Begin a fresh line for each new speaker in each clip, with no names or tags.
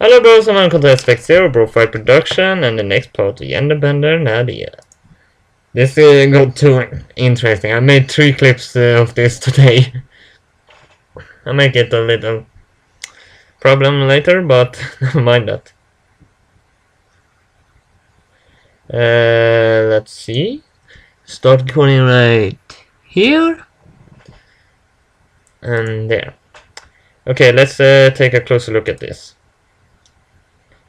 Hello bros and welcome to Aspect Zero BroFive production and the next part of Bender Nadine. This got too interesting. I made 3 clips of this today. I make it a little problem later, but never mind that. Let's see. Start recording right here and there. Okay, let's take a closer look at this.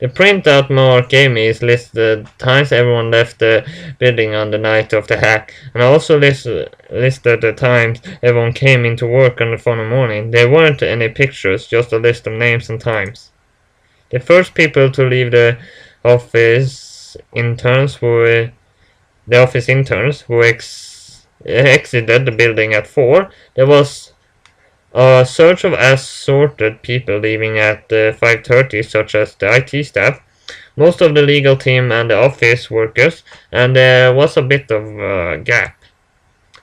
The printout Mark gave me is listed times everyone left the building on the night of the hack, and also listed the times everyone came into work on the following morning. There weren't any pictures, just a list of names and times. The first people to leave the office interns were exited the building at 4. There was a surge of assorted people leaving at 5:30, such as the IT staff, most of the legal team and the office workers, and there was a bit of a gap.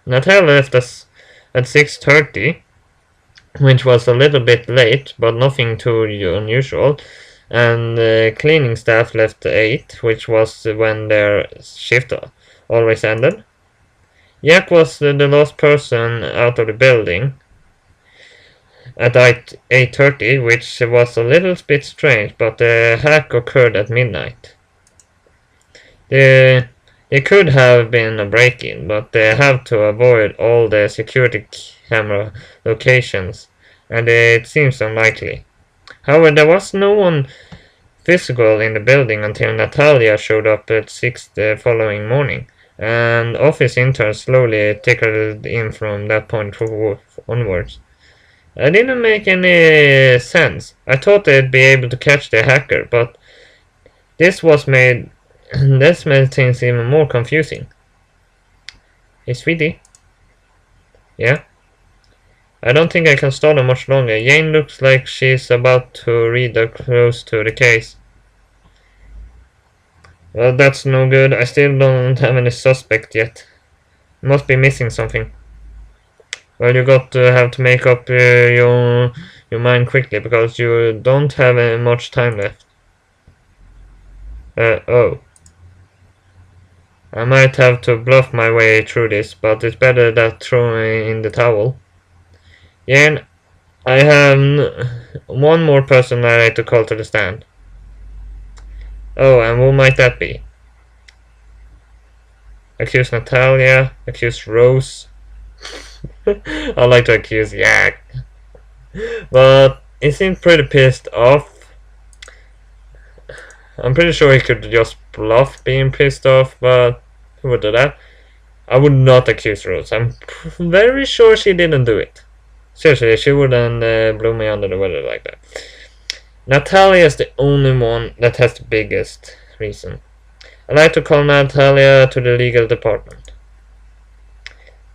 Natal left us at 6:30, which was a little bit late, but nothing too unusual, and the cleaning staff left at 8, which was when their shift always ended. Jack was the last person out of the building at 8:30, which was a little bit strange, but the hack occurred at midnight. It could have been a break-in, but they have to avoid all the security camera locations, and it seems unlikely. However, there was no one physical in the building until Natalia showed up at 6 the following morning, and office interns slowly trickled in from that point onwards. It didn't make any sense. I thought they'd be able to catch the hacker, but this made things even more confusing. Hey, sweetie. Yeah? I don't think I can stall her much longer. Jane looks like she's about to read a close to the case. Well, that's no good. I still don't have any suspect yet. Must be missing something. Well, you have to make up your mind quickly, because you don't have much time left. Oh. I might have to bluff my way through this, but it's better than throwing in the towel. Yeah, I have one more person I'd like to call to the stand. Oh, and who might that be? Accuse Natalia, accuse Rose. I like to accuse Yak. But he seemed pretty pissed off. I'm pretty sure he could just bluff being pissed off, but who would do that? I would not accuse Rose. I'm very sure she didn't do it. Seriously, she wouldn't blow me under the weather like that. Natalia is the only one that has the biggest reason. I'd like to call Natalia to the legal department.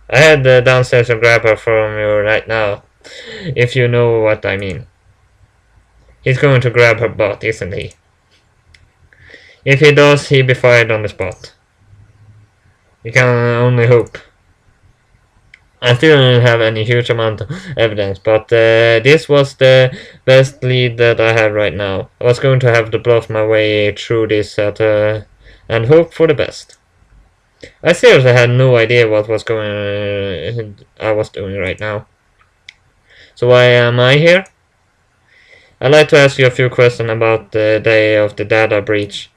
I head downstairs and grab her from you right now, if you know what I mean. He's going to grab her butt, isn't he? If he does, he'll be fired on the spot. You can only hope. I still don't have any huge amount of evidence, but this was the best lead that I have right now. I was going to have to bluff my way through this and hope for the best. I seriously had no idea what was I was doing right now. So why am I here? I'd like to ask you a few questions about the day of the data breach.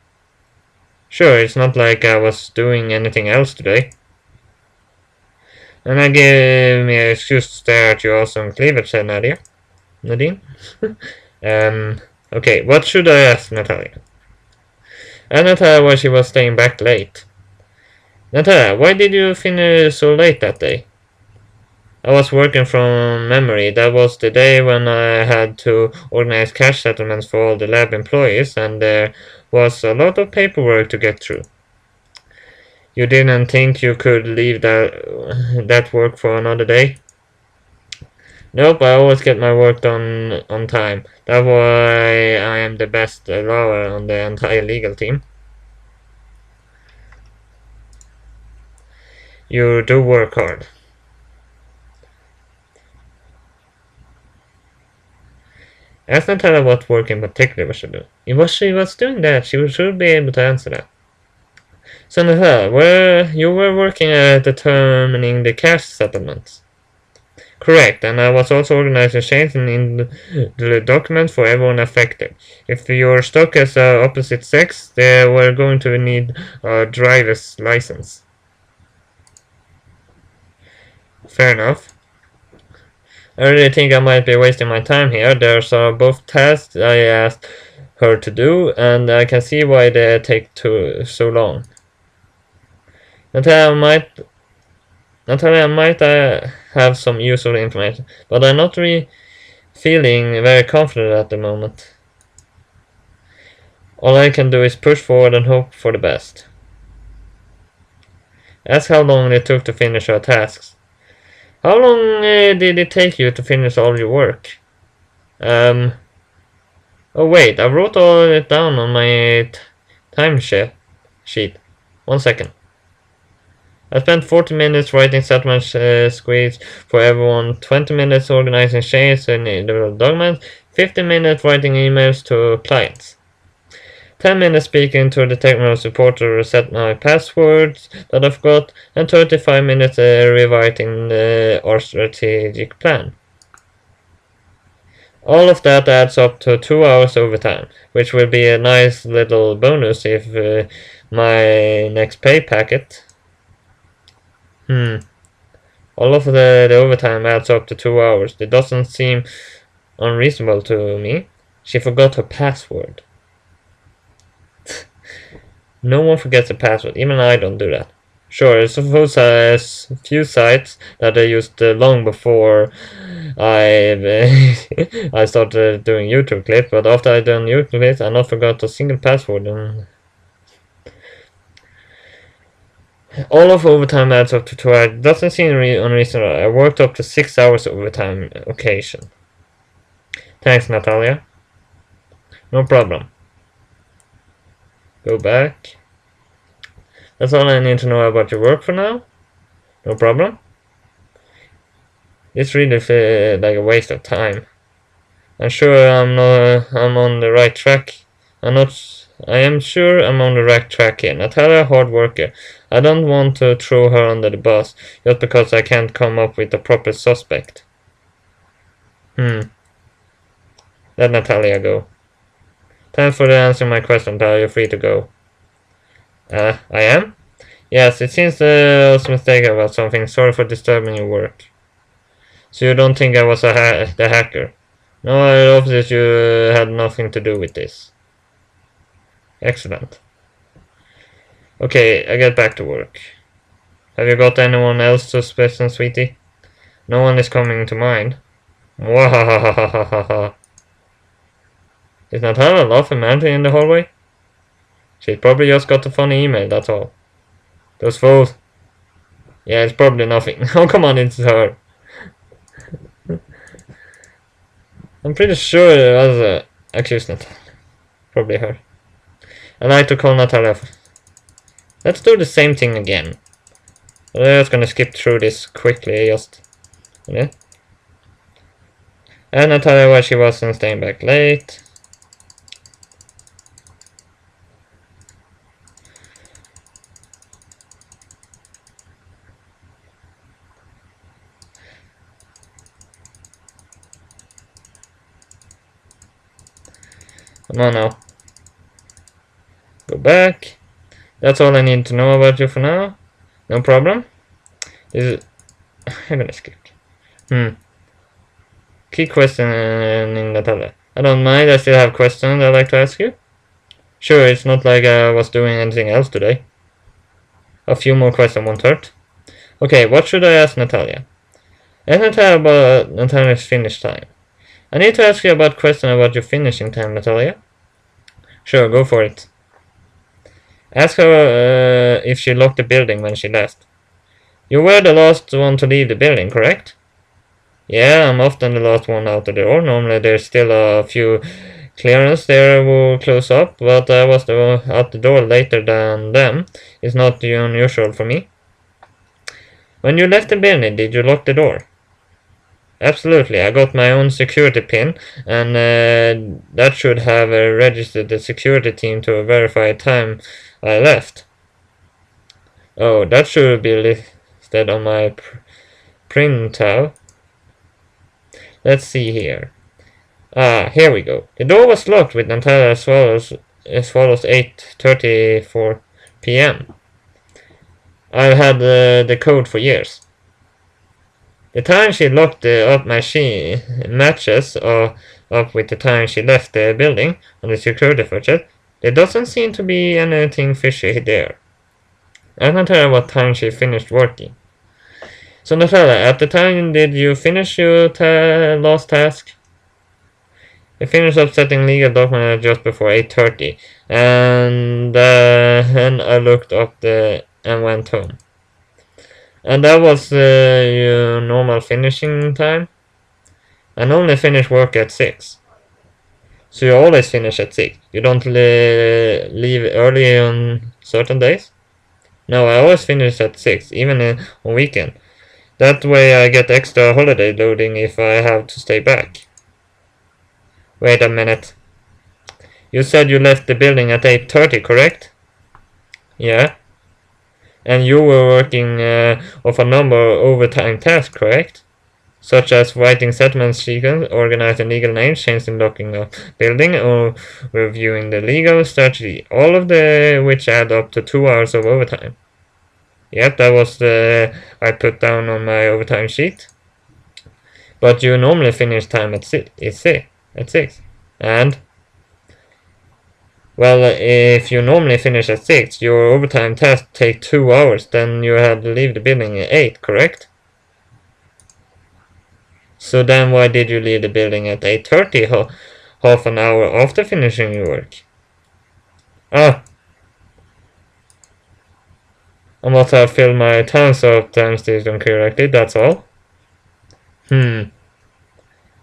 Sure, it's not like I was doing anything else today. And I gave me an excuse to stare at your awesome cleavage, said Nadine. Okay, what should I ask Natalia? I asked Natalia why she was staying back late. Natalia, why did you finish so late that day? I was working from memory. That was the day when I had to organize cash settlements for all the lab employees, and there was a lot of paperwork to get through. You didn't think you could leave that work for another day? Nope, I always get my work done on time. That's why I am the best lawyer on the entire legal team. You do work hard. Ask Natalia what work in particular was she doing. If she was doing that, she should be able to answer that. So Natalia, you were working at determining the cash settlements. Correct, and I was also organizing change in the document for everyone affected. If your stock is opposite sex, they were going to need a driver's license. Fair enough. I really think I might be wasting my time here. There's both tasks I asked her to do, and I can see why they take so long. Natalia might have some useful information, but I'm not really feeling very confident at the moment. All I can do is push forward and hope for the best. Ask how long it took to finish our tasks. How long did it take you to finish all your work? Oh wait, I wrote all of it down on my time sheet. 1 second. I spent 40 minutes writing settlement squeeze for everyone, 20 minutes organizing changes in individual documents, 15 minutes writing emails to clients, 10 minutes speaking to the technical support to reset my passwords that I've got, and 35 minutes rewriting our strategic plan. All of that adds up to 2 hours overtime, which will be a nice little bonus if my next pay packet. All of the overtime adds up to 2 hours. It doesn't seem unreasonable to me. She forgot her password. No one forgets a password. Even I don't do that. Sure, I suppose there's a few sites that I used long before I started doing YouTube clips, but after I done YouTube clips, I not forgot a single password. And all of overtime adds up to 2 hours. It doesn't seem unreasonable. I worked up to 6 hours overtime occasion. Thanks, Natalia. No problem. Go back. That's all I need to know about your work for now. No problem. It's really like a waste of time. I'm sure I'm on the right track. I am sure I'm on the right track here. Natalia, hard worker. I don't want to throw her under the bus just because I can't come up with a proper suspect. Let Natalia go. Thanks for answering my question, Natalia. You're free to go. I am? Yes, it seems I was mistaken about something. Sorry for disturbing your work. So you don't think I was the hacker? No, I hope that you had nothing to do with this. Excellent. Okay, I get back to work. Have you got anyone else suspicious, sweetie? No one is coming to mind. Mwahahahahaha. Is Natalia laughing madly in the hallway? She probably just got a funny email, that's all. Those fools. Yeah, it's probably nothing. Oh, come on, it's her. I'm pretty sure it was accused Natalia. Probably her. I like to call Natalia. Let's do the same thing again. I'm just gonna skip through this quickly, just. Okay. And Natalia, why she wasn't staying back late. Come on now. Go back. That's all I need to know about you for now. No problem. I'm gonna skip. Key questioning Natalia. I don't mind, I still have questions I'd like to ask you. Sure, it's not like I was doing anything else today. A few more questions won't hurt. Okay, what should I ask Natalia? Ask Natalia about Natalia's finish time. I need to ask you about question about your finishing time, Natalia. Sure, go for it. Ask her if she locked the building when she left. You were the last one to leave the building, correct? Yeah, I'm often the last one out the door. Normally there's still a few clearance there who close up, but I was out the door later than them. It's not unusual for me. When you left the building, did you lock the door? Absolutely, I got my own security pin, and that should have registered the security team to verify a time I left. Oh, that should be listed on my printout. Let's see here. Ah, here we go. The door was locked with Natalia as follows 8:34 p.m. I've had the code for years. The time she locked up machine matches up with the time she left the building on the security footage. There doesn't seem to be anything fishy there. I can tell what time she finished working. So Natalia, at the time did you finish your last task? I finished upsetting legal documents just before 8:30, and then I looked up and went home. And that was your normal finishing time? I normally finish work at 6. So you always finish at 6. You don't leave early on certain days? No, I always finish at 6, even on weekend. That way I get extra holiday loading if I have to stay back. Wait a minute. You said you left the building at 8:30, correct? Yeah. And you were working off a number of overtime tasks, correct? Such as writing settlement sequence, organizing legal names, changing locking of building, or reviewing the legal strategy. All of which add up to 2 hours of overtime. Yep, that was I put down on my overtime sheet. But you normally finish time at 6. And well, if you normally finish at 6, your overtime tasks take 2 hours, then you have to leave the building at 8, correct? So then why did you leave the building at 8:30, half an hour after finishing your work? Ah, I must have filled my time station correctly, that's all.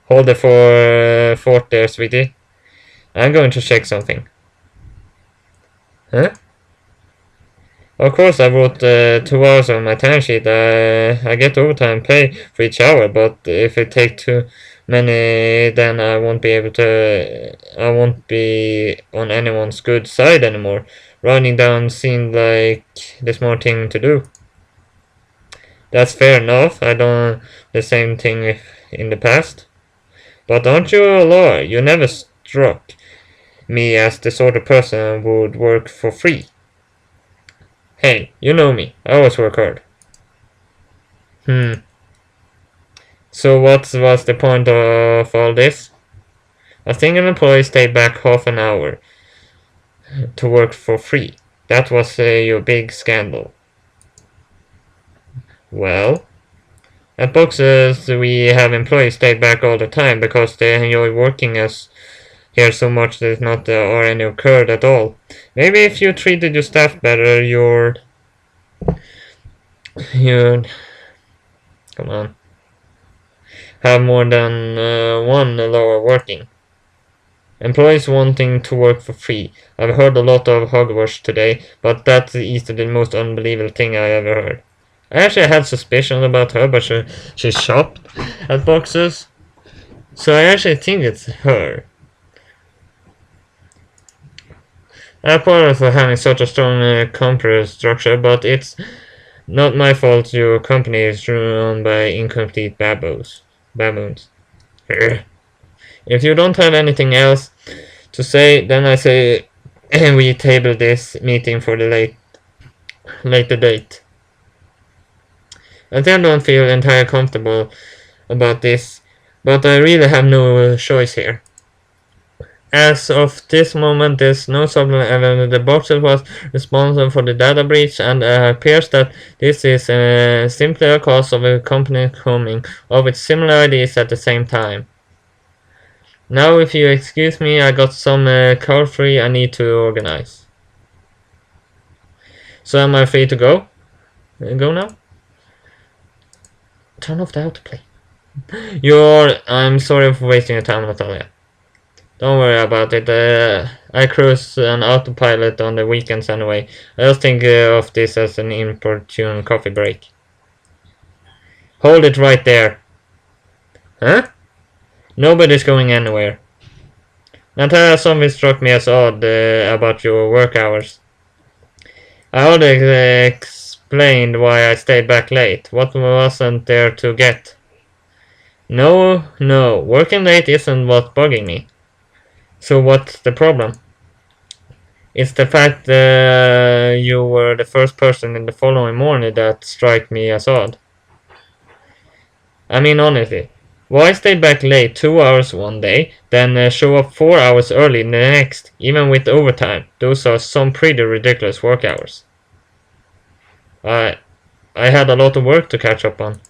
Hold it for thought there, sweetie. I'm going to check something. Huh? Of course, I wrote 2 hours on my timesheet. I get overtime pay for each hour, but if it takes too many, then I won't be able to. I won't be on anyone's good side anymore. Writing down seemed like the smart thing to do. That's fair enough. I done the same thing in the past. But aren't you a lawyer? You never struck me as the sort of person who would work for free. Hey, you know me. I always work hard. So what was the point of all this? A single employee stayed back half an hour to work for free. That was your big scandal. Well, at Boxes we have employees stay back all the time because they enjoy working here so much that not or any occurred at all. Maybe if you treated your staff better, you'd come on, have more than one lower working. Employees wanting to work for free. I've heard a lot of hogwash today, but that's easily the most unbelievable thing I ever heard. I actually had suspicions about her, but she shopped at Boxes, so I actually think it's her. I apologize for having such a strong company structure, but it's not my fault your company is run by incomplete baboons. If you don't have anything else to say, then I say we table this meeting for the later date. I still don't feel entirely comfortable about this, but I really have no choice here. As of this moment, there's no supplement evidence that Boxer was responsible for the data breach, and it appears that this is simply a cause of a company coming up with similar ideas at the same time. Now, if you excuse me, I got some call free I need to organize. So am I free to go? Go now? Turn off the autoplay. I'm sorry for wasting your time, Natalia. Don't worry about it. I cruise an autopilot on the weekends anyway. I just think of this as an inopportune coffee break. Hold it right there. Huh? Nobody's going anywhere. Natalia, something struck me as odd about your work hours. I already explained why I stayed back late. What wasn't there to get? No, working late isn't what's bugging me. So what's the problem? It's the fact that you were the first person in the following morning that strike me as odd. I mean, honestly, why stay back late 2 hours one day, then show up 4 hours early the next, even with overtime? Those are some pretty ridiculous work hours. I I had a lot of work to catch up on.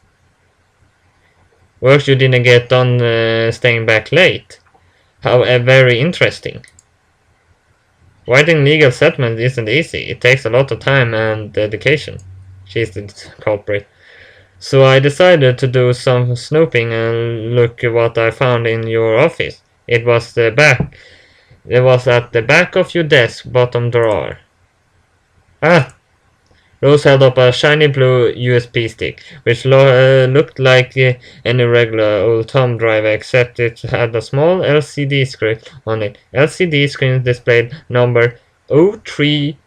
Work you didn't get done staying back late. How very interesting. Writing legal settlement isn't easy. It takes a lot of time and dedication. She's the culprit. So I decided to do some snooping and look at what I found in your office. It was the back. It was at the back of your desk, bottom drawer. Ah! Rose held up a shiny blue USB stick, which looked like any regular old thumb drive, except it had a small LCD screen on it. LCD screen displayed number 03.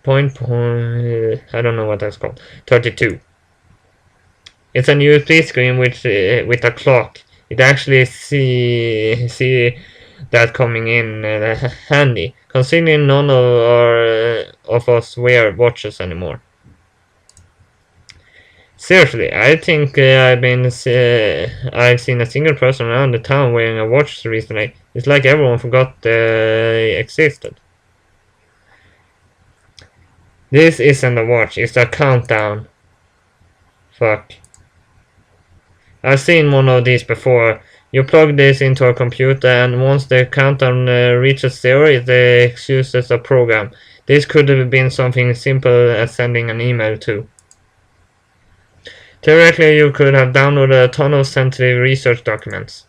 I don't know what that's called. 32. It's a USB screen with a clock. It actually see that coming in handy, considering none of us wear watches anymore. Seriously, I think I've seen a single person around the town wearing a watch recently. It's like everyone forgot they existed. This isn't a watch, it's a countdown. Fuck. I've seen one of these before. You plug this into a computer and once the countdown reaches 0, it executes a program. This could have been something simple as sending an email too. Theoretically, you could have downloaded a ton of sensitive research documents.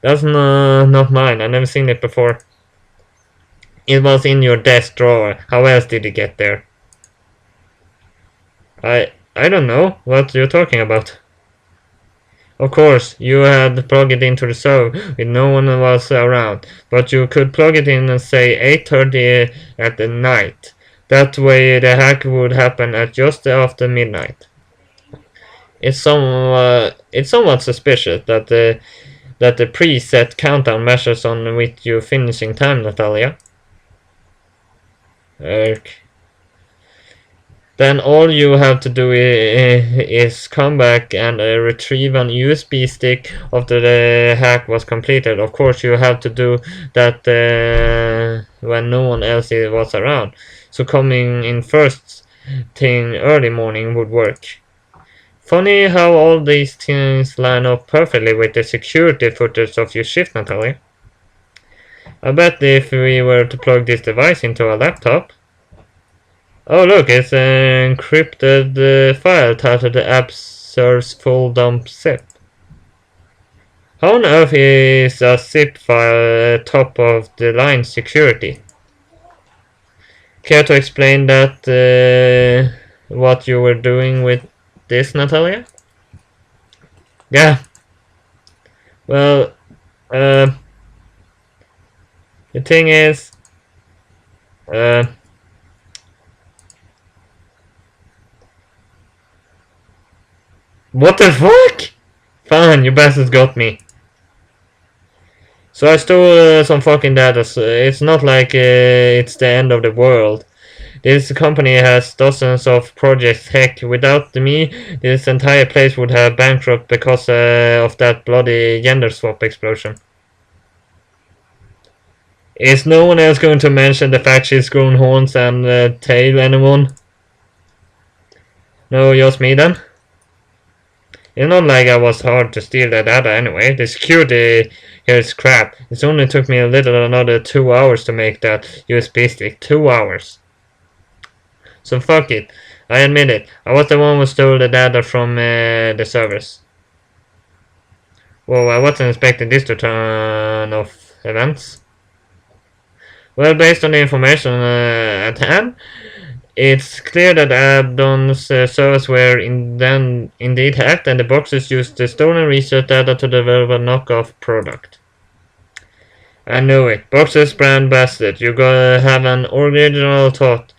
That's not mine, I've never seen it before. It was in your desk drawer. How else did it get there? I don't know what you're talking about. Of course, you had to plug it into the server when no one was around, but you could plug it in and say 8:30 at the night. That way the hack would happen at just after midnight. It's somewhat suspicious that the preset countdown measures on with your finishing time, Natalia. Then all you have to do is come back and retrieve an USB stick after the hack was completed. Of course, you have to do that when no one else was around. So coming in first thing early morning would work. Funny how all these things line up perfectly with the security footage of your shift, Natalia. I bet if we were to plug this device into a laptop. Oh look, it's an encrypted file titled the app serves full dump zip. How on earth is a zip file top of the line security? Care to explain that what you were doing with this, Natalia? Yeah. Well, the thing is, what the fuck? Fine, you bastards got me. So I stole some fucking data. So it's not like it's the end of the world. This company has dozens of projects. Heck, without me, this entire place would have bankrupt because of that bloody gender swap explosion. Is no one else going to mention the fact she's grown horns and tail, anyone? No, just me then? It's not like I was hard to steal the data anyway. The security here is crap. It only took me another 2 hours to make that USB stick. 2 hours. So fuck it. I admit it. I was the one who stole the data from the servers. Whoa, I wasn't expecting this to turn off events. Well, based on the information at hand, It's clear that Abdon's servers were indeed hacked, and the boxes used the stolen research data to develop a knockoff product. I knew it. Boxes brand bastard. You gotta have an original thought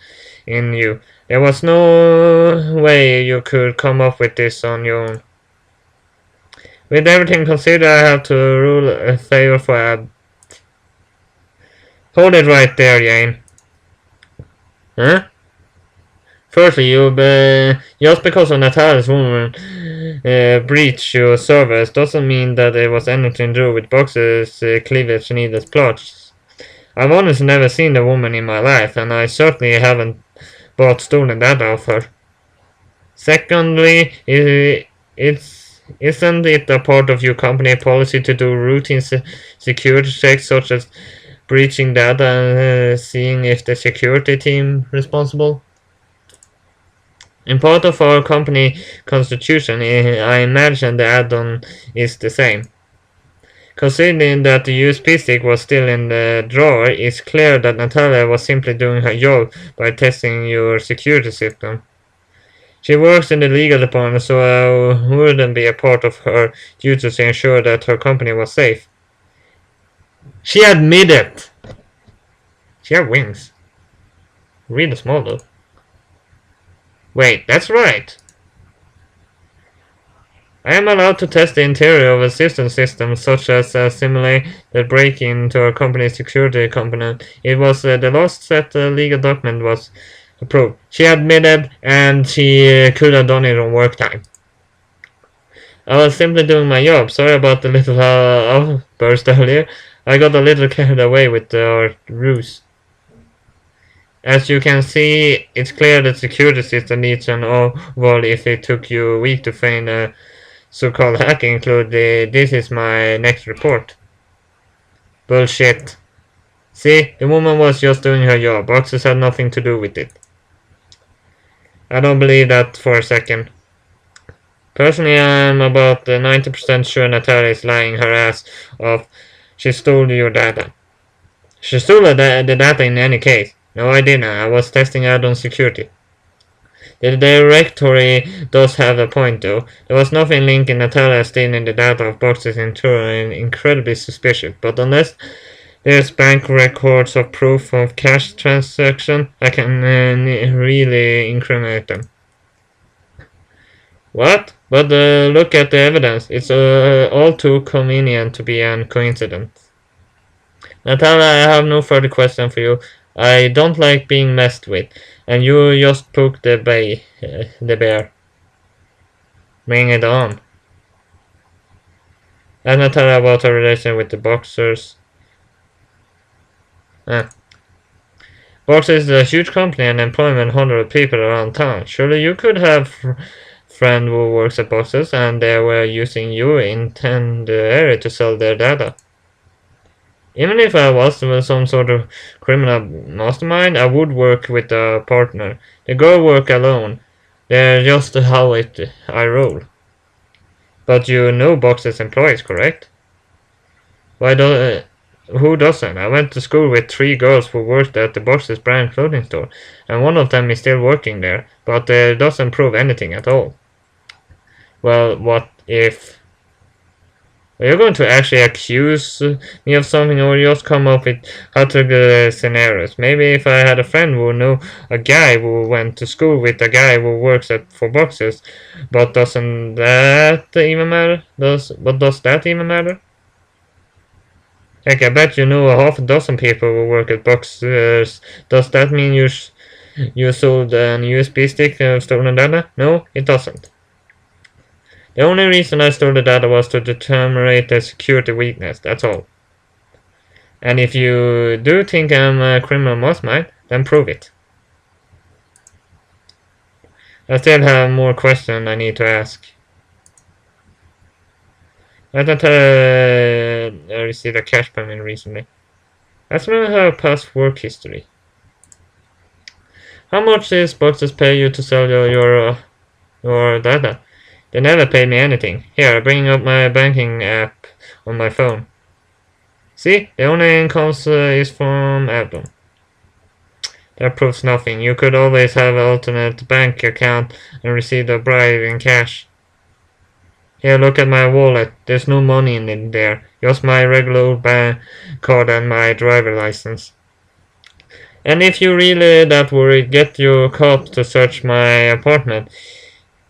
in you. There was no way you could come up with this on your own. With everything considered, I have to rule a favor for Ab. Hold it right there, Jane. Huh? Firstly, just because of Natalia's woman breach your servers doesn't mean that it was anything to do with Box's cleavage needless plots. I've honestly never seen the woman in my life, and I certainly haven't bought stolen data of her. Secondly, isn't it a part of your company policy to do routine security checks such as breaching data and seeing if the security team responsible? In part of our company constitution, I imagine the add-on is the same. Considering that the USB stick was still in the drawer, it's clear that Natalia was simply doing her job by testing your security system. She works in the legal department, so I wouldn't be a part of her duties to ensure that her company was safe. She admitted! She had wings. Really small though. Wait, that's right. I am allowed to test the interior of a system such as simulate the break-in to our company's security component. It was the last set legal document was approved. She admitted, and she could have done it on work time. I was simply doing my job. Sorry about the little outburst earlier. I got a little carried away with our ruse. As you can see, it's clear that security system needs an overhaul. If it took you a week to find a so-called hacking, this is my next report. Bullshit. See, the woman was just doing her job. Boxes had nothing to do with it. I don't believe that for a second. Personally, I'm about 90% sure Natalia is lying her ass off. She stole your data. She stole the data in any case. No, I didn't. I was testing out on security. The directory does have a point, though. There was nothing linking Natalia stealing the data of boxes in Turin, incredibly suspicious. But unless there's bank records of proof of cash transaction, I can really incriminate them. What? But look at the evidence. It's all too convenient to be a coincidence. Natalia, I have no further question for you. I don't like being messed with, and you just poked the bear. Bring it on. Ask Natalia about her relation with the boxers. Boxers is a huge company and employment hundreds of people around town. Surely you could have friend who works at Boxers and they were using you in the area to sell their data. Even if I was some sort of criminal mastermind, I would work with a partner. The girl work alone. They're just how I roll. But you know Boxers employees, correct? Who doesn't? I went to school with 3 girls who worked at the Boxers brand clothing store, and one of them is still working there, but it doesn't prove anything at all. Well, what if... Are you going to actually accuse me of something, or just come up with hypothetical scenarios? Maybe if I had a friend who knew a guy who went to school with a guy who works for Boxers, but doesn't that even matter? Does that even matter? Heck, I bet you know a half a dozen people who work at Boxers. Does that mean you sold an USB stick of stolen data? No, it doesn't. The only reason I stole the data was to determine the security weakness, that's all. And if you do think I'm a criminal mastermind, then prove it. I still have more questions I need to ask. I thought I received a cash payment recently. Let's know her past work history. How much does Boxers pay you to sell your data? They never paid me anything. Here, I'm bringing up my banking app on my phone. See? The only income is from Abdon. That proves nothing. You could always have an alternate bank account and receive a bribe in cash. Here, look at my wallet. There's no money in there. Just my regular old bank card and my driver license. And if you're really that worried, get your cops to search my apartment.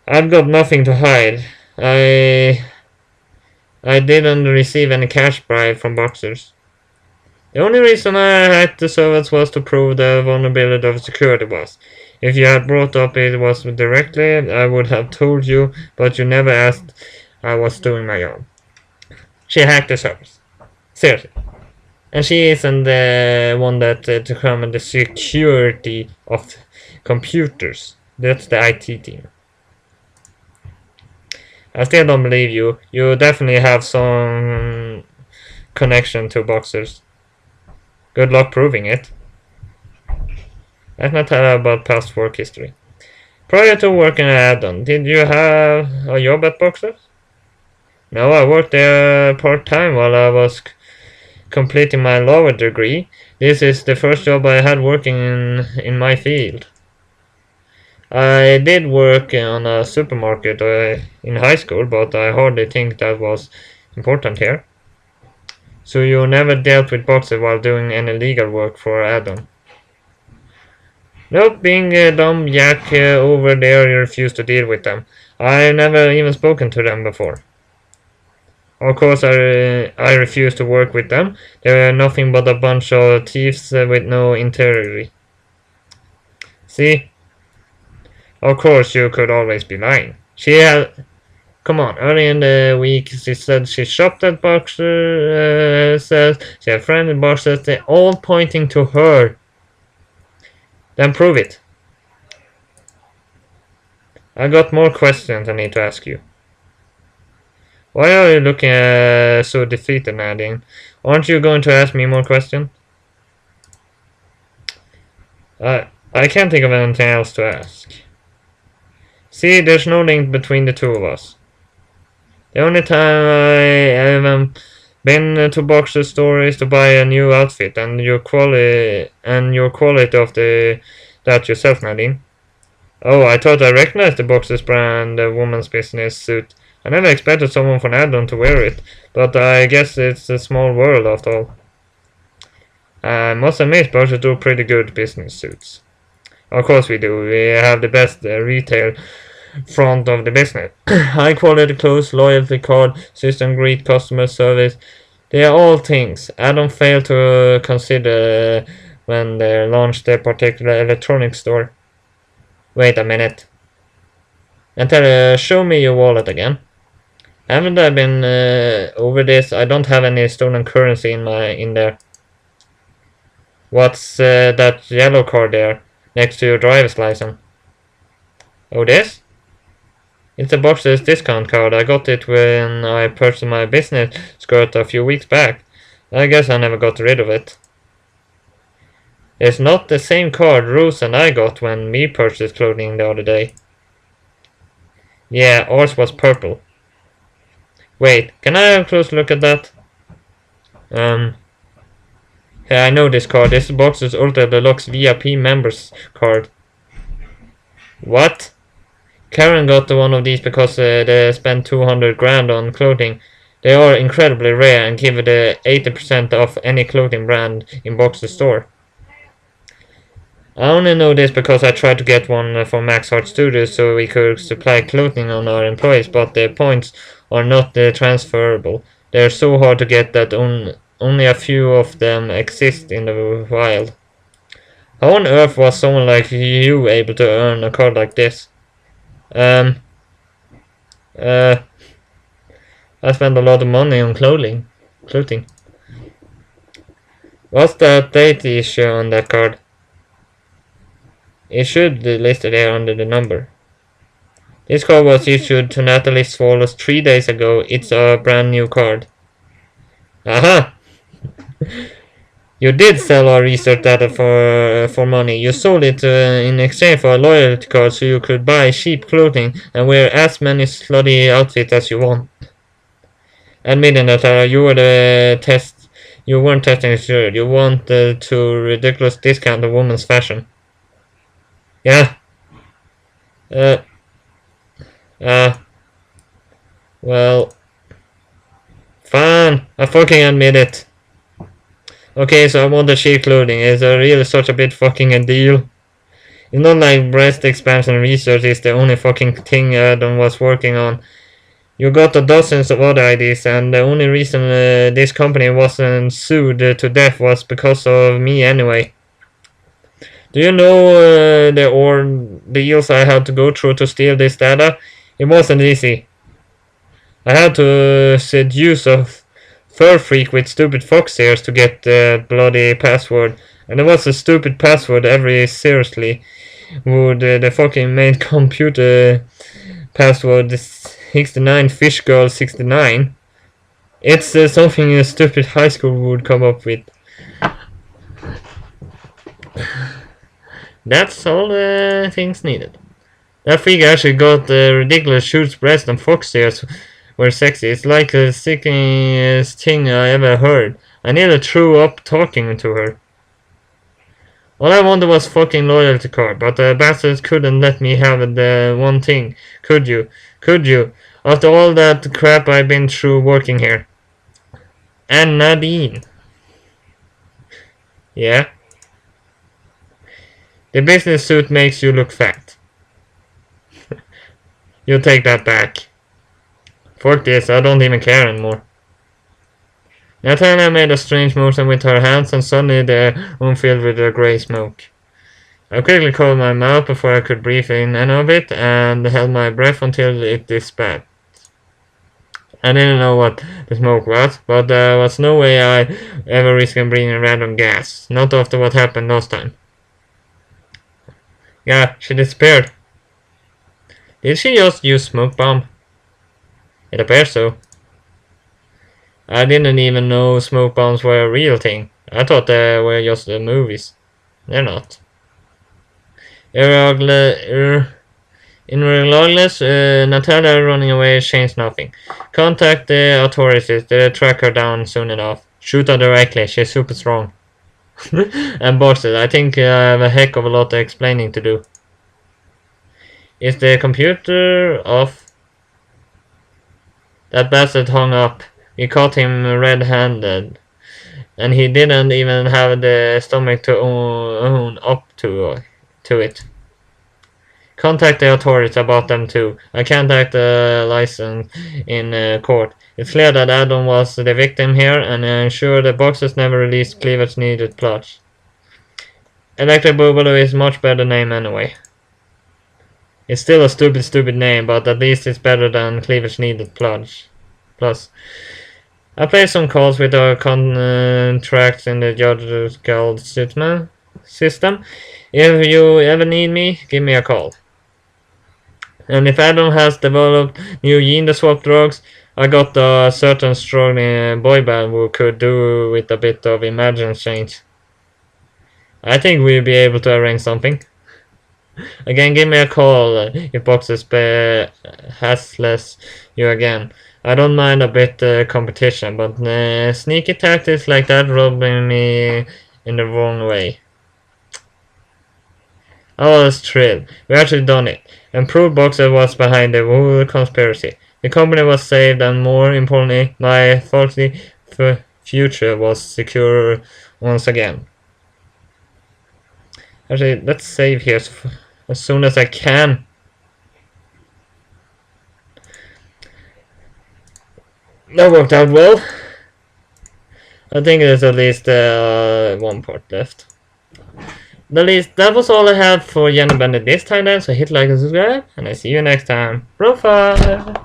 I've got nothing to hide. I didn't receive any cash bribe from boxers. The only reason I hacked the servers was to prove the vulnerability of security was. If you had brought up it was directly, I would have told you, but you never asked. I was doing my job. She hacked the servers. Seriously. And she isn't the one that determined the security of computers. That's the IT team. I still don't believe you. You definitely have some connection to boxers. Good luck proving it. Let's not tell about past work history. Prior to working at Addon, did you have a job at Boxers? No, I worked there part-time while I was completing my law degree. This is the first job I had working in my field. I did work on a supermarket in high school, but I hardly think that was important here. So you never dealt with boxers while doing any legal work for Addon? Nope, being a dumb yak over there, you refuse to deal with them. I've never even spoken to them before. Of course, I refuse to work with them. They're nothing but a bunch of thieves with no integrity. See? Of course, you could always be lying. She had... Come on, early in the week she said she shopped at Boxers, says she had friends in Boxers, they're all pointing to her. Then prove it. I got more questions I need to ask you. Why are you looking so defeated, Nadine? Aren't you going to ask me more questions? I can't think of anything else to ask. See, there's no link between the two of us. The only time I haven't been to Boxer store is to buy a new outfit, and your quality of that yourself, Nadine. Oh, I thought I recognized the Boxer's brand woman's business suit. I never expected someone from Addon to wear it, but I guess it's a small world after all. I must admit, Boxers do pretty good business suits. Of course we do. We have the best retail front of the business. High quality clothes, loyalty card, system great customer service. They are all things Addon failed to consider when they launched their particular electronics store. Wait a minute. And show me your wallet again. Haven't I been over this? I don't have any stolen currency in there. What's that yellow card there next to your driver's license? Oh, this? It's a Boxer's discount card. I got it when I purchased my business skirt a few weeks back. I guess I never got rid of it. It's not the same card Rose and I got when we purchased clothing the other day. Yeah, ours was purple. Wait, can I have a close look at that? Yeah, I know this card. This is Boxer's Ultra Deluxe VIP members card. What? Karen got one of these because they spent 200 grand on clothing. They are incredibly rare and give it 80% off any clothing brand in Boxer store. I only know this because I tried to get one for Max Art Studios so we could supply clothing on our employees, but the points are not transferable. They are so hard to get that only a few of them exist in the wild. How on earth was someone like you able to earn a card like this? I spent a lot of money on clothing. What's the date issue on that card? It should be listed there under the number. This card was issued to Natalie Swallows 3 days ago. It's a brand new card. Aha! You did sell our research data for money. You sold it in exchange for a loyalty card so you could buy cheap clothing and wear as many slutty outfits as you want. Admitting that you weren't testing the shirt. You wanted to ridiculous discount the woman's fashion. Yeah. Uh, uh, well, fine. I fucking admit it. Okay, so I want the cheap clothing. Is it really such a big fucking a deal? It's not like breast expansion research is the only fucking thing Adam was working on. You got the dozens of other ideas, and the only reason this company wasn't sued to death was because of me anyway. Do you know the ordeals I had to go through to steal this data? It wasn't easy. I had to seduce a fur freak with stupid fox ears to get the bloody password. And it was a stupid password every seriously. Would the fucking main computer password 69 fish girl 69? It's something a stupid high school would come up with. That's all the things needed. That freak actually got ridiculous shoots breast and fox ears were sexy. It's like the sickeningest thing I ever heard. I nearly threw up talking to her. All I wanted was fucking loyalty card, but the bastards couldn't let me have the one thing. Could you? Could you? After all that crap I've been through working here. And Nadine. Yeah? The business suit makes you look fat. You take that back. Fuck this, I don't even care anymore. Natalia made a strange motion with her hands and suddenly the room filled with a grey smoke. I quickly covered my mouth before I could breathe in any of it and held my breath until it dissipated. I didn't know what the smoke was, but there was no way I ever risked breathing random gas. Not after what happened last time. Yeah, she disappeared. Did she just use smoke bomb? It appears so. I didn't even know smoke bombs were a real thing. I thought they were just the movies. They're not. Regardless, Natalia running away changed nothing. Contact the authorities. They'll track her down soon enough. Shoot her directly. She's super strong. And bosses, I think I have a heck of a lot of explaining to do. Is the computer off? That bastard hung up. We caught him red-handed. And he didn't even have the stomach to own up to it. Contact the authorities about them too. I can't act the license in court. It's clear that Adam was the victim here, and I'm sure the boxers never released cleavage needed plots. Electric Boogaloo is a much better name anyway. It's still a stupid name, but at least it's better than cleavage needed plots. Plus, I played some calls with our contracts in the Judge's Guild system. If you ever need me, give me a call. And if Adam has developed new gene swap drugs, I got a certain struggling boy band who could do with a bit of imagine change. I think we'll be able to arrange something. Again, give me a call if Boxes hassles you again. I don't mind a bit competition, but sneaky tactics like that rubbing me in the wrong way. I was thrilled. We actually done it. And proved Boxer was behind the whole conspiracy. The company was saved, and more importantly, my faulty future was secure once again. Actually, let's save here as soon as I can. That worked out well. I think there's at least one part left. At least that was all I had for Jan and Bandit this time then, so hit like and subscribe, and I see you next time. BroFive!